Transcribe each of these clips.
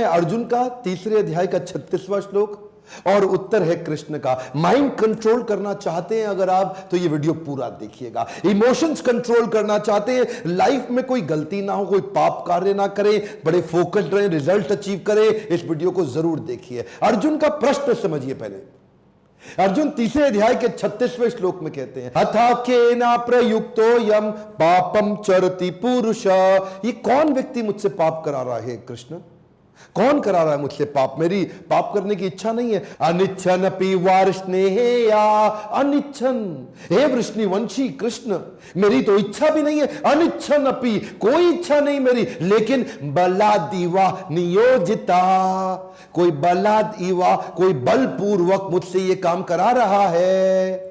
है अर्जुन का तीसरे अध्याय का 36वां श्लोक और उत्तर है कृष्ण का। माइंड कंट्रोल करना चाहते हैं अगर आप, तो ये वीडियो पूरा देखिएगा। इमोशंस कंट्रोल करना चाहते हैं, लाइफ में कोई गलती ना हो, कोई पाप कार्य ना करें, बड़े फोकस्ड रहें, रिजल्ट अचीव करें, इस वीडियो को जरूर देखिए। अर्जुन का प्रश्न समझिए पहले। अर्जुन तीसरे अध्याय के 36वें श्लोक में कहते हैं, अथा केना प्रयुक्तो यम पापम चरति पुरुष। ये कौन व्यक्ति मुझसे पाप करा रहा है कृष्ण? कौन करा रहा है मुझसे पाप? मेरी पाप करने की इच्छा नहीं है। अनिच्छन अपि वार्ष्णेया, अनिच्छन, हे वृष्णिवंशी कृष्ण, मेरी तो इच्छा भी नहीं है। अनिच्छन अपि, कोई इच्छा नहीं मेरी, लेकिन बलादिवा नियोजिता, कोई बलादिवा, कोई बलपूर्वक मुझसे ये काम करा रहा है।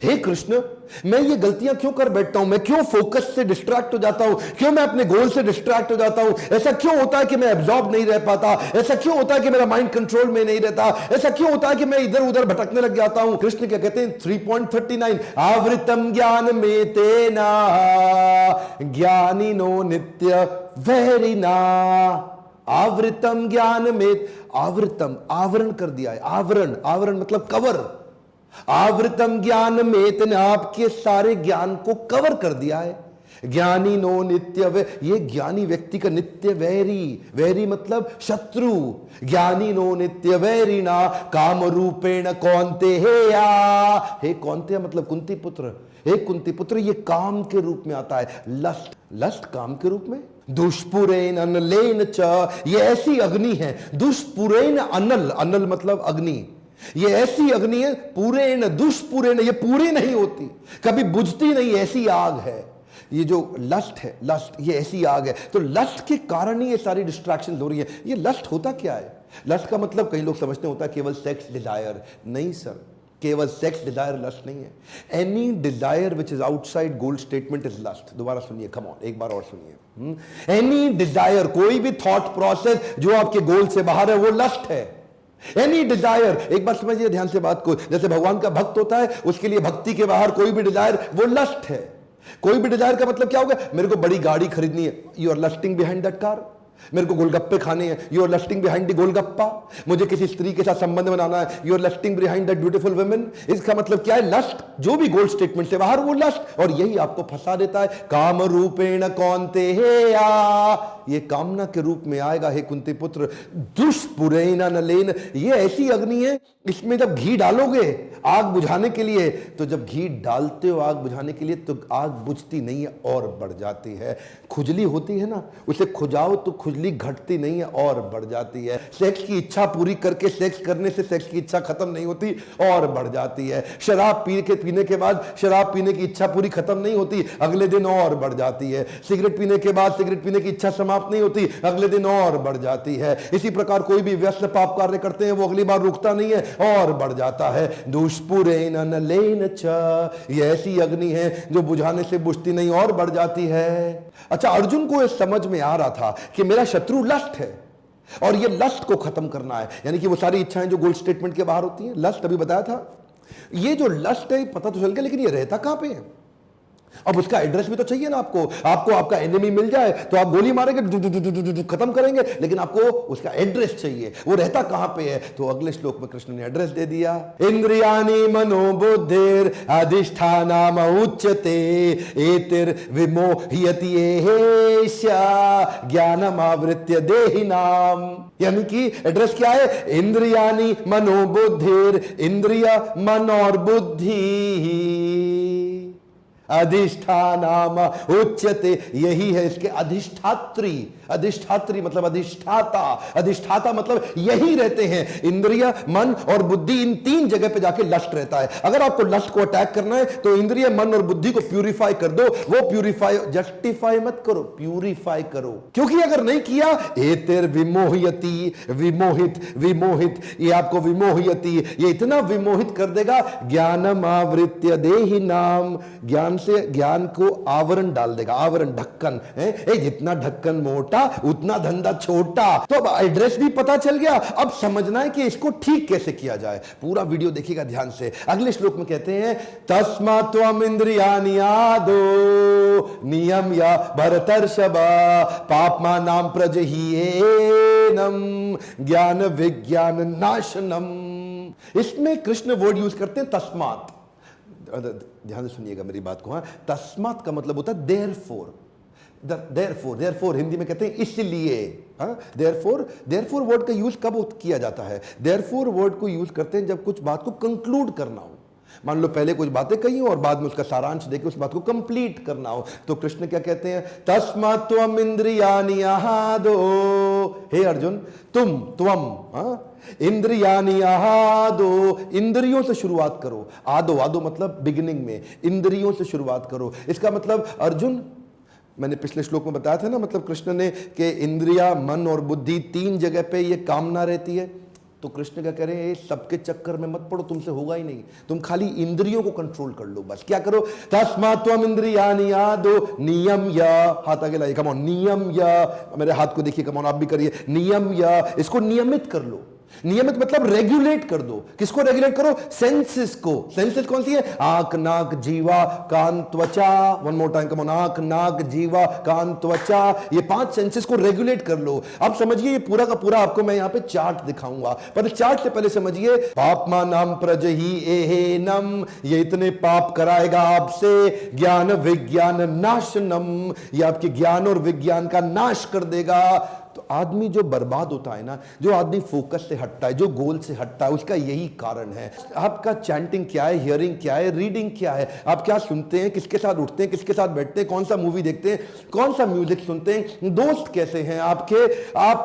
हे कृष्ण, मैं ये गलतियां क्यों कर बैठता हूं? मैं क्यों फोकस से डिस्ट्रैक्ट हो जाता हूं? क्यों मैं अपने गोल से डिस्ट्रैक्ट हो जाता हूं? ऐसा क्यों होता है कि मैं एब्जॉर्ब नहीं रह पाता? ऐसा क्यों होता है कि मेरा माइंड कंट्रोल में नहीं रहता? ऐसा क्यों होता है कि मैं इधर उधर भटकने लग जाता हूं? कृष्ण क्या कहते हैं 3.39, आवृतम ज्ञान में तेना ज्ञानिनो नित्य वैरिना। आवृतम ज्ञान में, आवृतम आवरण कर दिया है। आवरण, आवरण मतलब कवर। आवृतम ज्ञान में तेने आपके सारे ज्ञान को कवर कर दिया है। ज्ञानी नो नित्य वे, ये ज्ञानी व्यक्ति का नित्य वैरी, वैरी मतलब शत्रु। ज्ञानी नो नित्य वैरिना काम रूपेण कौन्ते हेया, हे कौन्ते मतलब कुंती पुत्र, हे कुंती पुत्र, ये काम के रूप में आता है। लस्ट, लस्ट काम के रूप में। दुष्पुरेन अनलेन च, ये ऐसी अग्नि है। दुष्पुरेन अनल, अनल मतलब अग्नि, ये ऐसी अग्नि है, पूरे न दुष्पूरे न, ये पूरी नहीं होती, कभी बुझती नहीं, ऐसी आग है। ये जो लस्ट है, लस्ट, ये ऐसी आग है। तो लस्ट के कारण ही ये सारी डिस्ट्रैक्शन हो रही है। ये लस्ट होता क्या है? लस्ट का मतलब कई लोग समझते होता है केवल सेक्स डिजायर। नहीं सर, केवल सेक्स डिजायर लस्ट नहीं है। Any desire which is outside goal statement is lust. दोबारा सुनिए, कम ऑन, एक बार और सुनिए। एनी डिजायर, कोई भी थॉट प्रोसेस जो आपके गोल से बाहर है, वो लस्ट है। एनी डिजायर, एक बात समझिए ध्यान से बात को, जैसे भगवान का भक्त होता है, उसके लिए भक्ति के बाहर कोई भी डिजायर वो लस्ट है। कोई भी डिजायर का मतलब क्या होगा? मेरे को बड़ी गाड़ी खरीदनी है, you are lusting behind that car. मेरे को गोलगप्पे खाने हैं, you are lusting behind the golgappa. मुझे किसी स्त्री के साथ संबंध बनाना है, you are lusting behind that beautiful women. इसका मतलब क्या है? लस्ट, जो भी गोल स्टेटमेंट से बाहर वो लस्ट, और यही आपको फंसा देता है। काम रूपेण कौन्ते हेया, ये कामना के रूप में आएगा हे कुंती पुत्र। दुष्पुरेन नलेन, ये ऐसी अग्नि है, इसमें जब घी डालोगे आग बुझाने के लिए, तो जब घी डालते हो आग बुझाने के लिए, तो आग बुझती नहीं है और बढ़ जाती है। खुजली होती है ना, उसे खुजाओ तो खुजली घटती नहीं है और बढ़ जाती है। सेक्स की इच्छा पूरी करके सेक्स करने से सेक्स की इच्छा खत्म नहीं होती और बढ़ जाती है। शराब पीने के बाद शराब पीने की इच्छा पूरी खत्म नहीं होती, अगले दिन और बढ़ जाती है। सिगरेट पीने के बाद सिगरेट पीने की इच्छा समाप्त नहीं होती, अगले दिन और बढ़ जाती है। इसी प्रकार कोई भी व्यस्त पाप कार्य करते हैं, वो अगली बार रुकता नहीं है और बढ़ जाता है। दुष्पुरेन अनलेन च, ये ऐसी अग्नि है जो बुझाने से बुझती नहीं और बढ़ जाती है। अच्छा, अर्जुन को यह समझ में आ रहा था कि मेरा शत्रु लस्ट है और ये लस्ट को खत्म करना है, यानी कि वो सारी इच्छाएं जो गोल स्टेटमेंट के बाहर होती हैं। लस्ट अभी बताया था, ये जो लस्ट है पता तो चल गया, लेकिन ये रहता कहां पे है? अब उसका एड्रेस भी तो चाहिए ना आपको। आपको आपका एनिमी मिल जाए तो आप गोली मारेंगे, खत्म करेंगे, लेकिन आपको उसका एड्रेस चाहिए, वो रहता कहां पे है? तो अगले श्लोक में कृष्ण ने एड्रेस दे दिया। इंद्रियाणि मनोबुद्धिर अधिष्ठानम उच्यते एतिर विमोह्यति एषा ज्ञानम आवृत्य देहिनाम। यानी कि एड्रेस क्या है? इंद्रियाणि मनोबुद्धिर, इंद्रिय मन और बुद्धि अधिष्ठानाम उच्यते, यही है इसके अधिष्ठात्री। अधिष्ठात्री मतलब अधिष्ठाता, अधिष्ठाता मतलब यही रहते हैं। इंद्रिय, मन और बुद्धि, इन तीन जगह पे जाके लस्ट रहता है। अगर आपको लस्ट को अटैक करना है तो इंद्रिय, मन और बुद्धि को प्यूरिफाई कर दो। वो प्यूरिफाई, जस्टिफाई मत करो, प्यूरिफाई करो, क्योंकि अगर नहीं किया एतिर विमोहयति, विमोहित, विमोहित, ये आपको विमोहयति, ये इतना विमोहित कर देगा। ज्ञानम आवृत्य देहिनाम, ज्ञान से ज्ञान को आवरण डाल देगा, आवरण, ढक्कन है, जितना ढक्कन मोटा उतना धंधा छोटा। तो अब एड्रेस भी पता चल गया, अब समझना है कि इसको ठीक कैसे किया जाए। पूरा वीडियो देखिएगा ध्यान से। अगले श्लोक में कहते हैं तस्मात् त्वम् इंद्रियाणि आदो नियम या भरतर्षभ पाप्मानां प्रजह्येनम ज्ञान विज्ञान नाशनम। इसमें कृष्ण वर्ड यूज करते हैं तस्मात्। ध्यान से सुनिएगा मेरी बात को। तस्मात् का मतलब होता है देयरफॉर। देयरफॉर हिंदी में कहते हैं इसलिए। देयरफॉर वर्ड का यूज कब किया जाता है? देयरफॉर वर्ड को यूज करते हैं जब कुछ बात को कंक्लूड करना हो। मान लो पहले कुछ बातें कही हो और बाद में उसका सारांश देके उस बात को कंप्लीट करना हो, तो कृष्ण क्या कहते हैं? तस्मात् त्वम् इंद्रियाणि आदो। हे अर्जुन, तुम इंद्रियाणि आदो, इंद्रियों से शुरुआत करो। आदो मतलब बिगिनिंग में, इंद्रियों से शुरुआत करो। इसका मतलब अर्जुन, मैंने पिछले श्लोक में बताया था ना, मतलब कृष्ण ने कि इंद्रिया, मन और बुद्धि, तीन जगह पे ये कामना रहती है। तो कृष्ण क्या कह रहे हैं? सबके चक्कर में मत पड़ो, तुमसे होगा ही नहीं। तुम खाली इंद्रियों को कंट्रोल कर लो बस। क्या करो? तस्मात् त्वम् इंद्रियाणि आदो नियम या, हाथ आगे लाइए, कम ऑन, नियम या, मेरे हाथ को देखिए, कम ऑन, आप भी करिए, नियम या, इसको नियमित कर लो। नियमित मतलब रेगुलेट कर दो। किसको रेगुलेट करो? सेंसेस को। सेंसेस कौन सी है? आंख, नाक, जीवा, कान, त्वचा। One more time, come on, आंख, नाक, जीवा, कान, त्वचा, ये 5 सेंसेस को रेगुलेट कर लो। अब समझिए, ये पूरा का पूरा आपको मैं यहां पे चार्ट दिखाऊंगा, पर चार्ट से पहले समझिए, पाप्मानां प्रजह्येनम, ये इतने पाप कराएगा आपसे, ज्ञान विज्ञान नाशनम, ये आपके ज्ञान और विज्ञान का नाश कर देगा। तो आदमी जो बर्बाद होता है ना, जो आदमी फोकस से हटता है, जो गोल से हटता है, उसका यही कारण है। आपका चैंटिंग क्या है, हियरिंग क्या है, रीडिंग क्या है, आप क्या सुनते हैं, किसके साथ उठते हैं, किसके साथ बैठते हैं, कौन सा मूवी देखते हैं, कौन सा म्यूजिक सुनते हैं, दोस्त कैसे हैं आपके, आप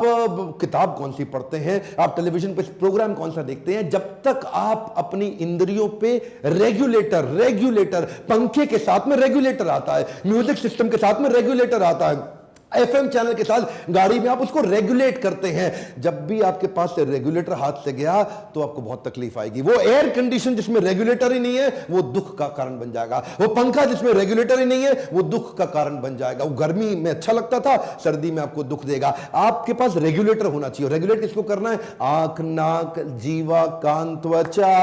किताब कौन सी पढ़ते हैं, आप टेलीविजन पे प्रोग्राम कौन सा देखते हैं। जब तक आप अपनी इंद्रियों पे रेगुलेटर, पंखे के साथ में रेगुलेटर आता है, म्यूजिक सिस्टम के साथ में रेगुलेटर आता है, एफएम चैनल के साथ गाड़ी में आप उसको रेगुलेट करते हैं। जब भी आपके पास से रेगुलेटर हाथ से गया तो आपको बहुत तकलीफ आएगी। वो एयर कंडीशन जिसमें रेगुलेटर ही नहीं है, वो दुख का कारण बन जाएगा। वो पंखा जिसमें रेगुलेटर ही नहीं है, वो दुख का कारण बन जाएगा। वो गर्मी में अच्छा लगता था, सर्दी में आपको दुख देगा। आपके पास रेगुलेटर होना चाहिए। रेगुलेट किसको करना है? आंख, नाक, जीवा, कान, त्वचा।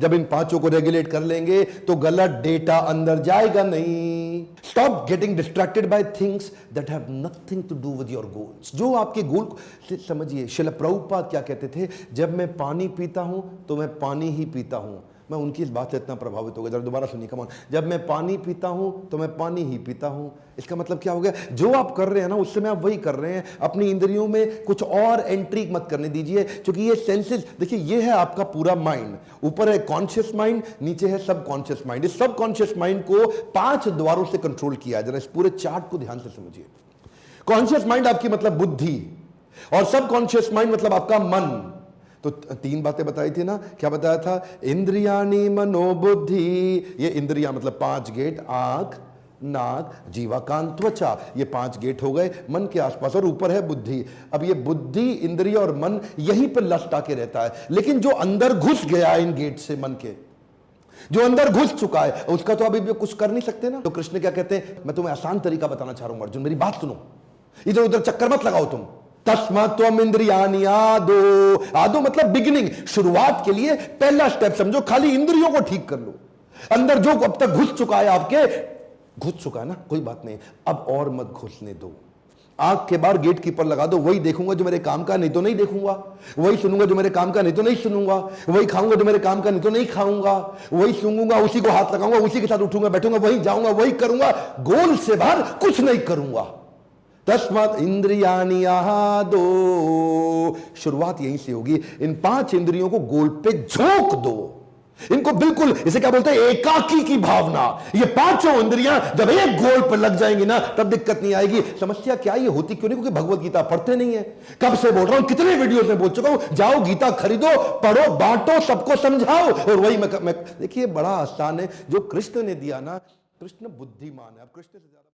जब इन 5 को रेगुलेट कर लेंगे तो गलत डेटा अंदर जाएगा नहीं। Stop getting distracted by things that have nothing to do with your goals। जो आपके गोल से समझिए, श्रील प्रभुपाद क्या कहते थे? जब मैं पानी पीता हूं तो मैं पानी ही पीता हूं। मैं उनकी इस बात से इतना प्रभावित हो गया। जरा दोबारा सुनिए, कम ऑन। जब मैं पानी पीता हूं तो मैं पानी ही पीता हूं। इसका मतलब क्या हो गया? जो आप कर रहे हैं ना, उससे में आप वही कर रहे हैं। अपनी इंद्रियों में कुछ और एंट्री मत करने दीजिए, क्योंकि ये सेंसेस, देखिए, ये है आपका पूरा माइंड। ऊपर है कॉन्शियस माइंड, नीचे है सब कॉन्शियस माइंड। इस सब कॉन्शियस माइंड को 5 द्वारों से कंट्रोल किया। जरा इस पूरे चार्ट को ध्यान से समझिए। कॉन्शियस माइंड आपकी मतलब बुद्धि, और सब कॉन्शियस माइंड मतलब आपका मन। तो 3 बातें बताई थी ना, क्या बताया था? इंद्रियाणि मनोबुद्धि। ये इंद्रिया मतलब 5 गेट, आंख, नाक, जीवा, कान, त्वचा, ये 5 गेट हो गए मन के आसपास, और ऊपर है बुद्धि। अब ये बुद्धि, इंद्रिय और मन, यहीं पर लस्ट आके रहता है। लेकिन जो अंदर घुस गया इन गेट से, मन के जो अंदर घुस चुका है, उसका तो अभी भी कुछ कर नहीं सकते ना। तो कृष्ण क्या कहते हैं? मैं तुम्हें आसान तरीका बताना चाह रहा हूं अर्जुन, मेरी बात सुनो, इधर उधर चक्कर मत लगाओ तुम। तस्मात् त्वम् इंद्रियाणि आदो। आदो मतलब बिगिनिंग, शुरुआत के लिए पहला स्टेप समझो, खाली इंद्रियों को ठीक कर लो। अंदर जो अब तक घुस चुका है आपके, घुस चुका है ना, कोई बात नहीं, अब और मत घुसने दो। आंख के बाहर गेट कीपर लगा दो। वही देखूंगा जो मेरे काम का, नहीं तो नहीं देखूंगा। वही सुनूंगा जो मेरे काम का, नहीं तो नहीं सुनूंगा। वही खाऊंगा जो मेरे काम का, नहीं तो नहीं खाऊंगा। वही सूंघूंगा, उसी को हाथ लगाऊंगा, उसी के साथ उठूंगा, बैठूंगा, वही जाऊंगा, वही करूंगा। गोल से बाहर कुछ नहीं करूंगा। तस्मात् इंद्रियाणि आदो। शुरुआत यहीं से होगी। इन 5 इंद्रियों को गोल पे झोंक दो। इनको बिल्कुल, इसे क्या बोलते हैं? एकाकी की भावना। ये 5 इंद्रियां जब एक गोल पर लग जाएंगी ना, तब दिक्कत नहीं आएगी। समस्या क्या ये होती क्यों नहीं? क्योंकि भगवत गीता पढ़ते नहीं है। कब से बोल रहा हूं, कितने वीडियोस में बोल चुका हूं, जाओ गीता खरीदो, पढ़ो, बांटो, सबको समझाओ। और वही मैं देखिए, बड़ा आसान है जो कृष्ण ने दिया ना। कृष्ण बुद्धिमान है। अब कृष्ण से ज्यादा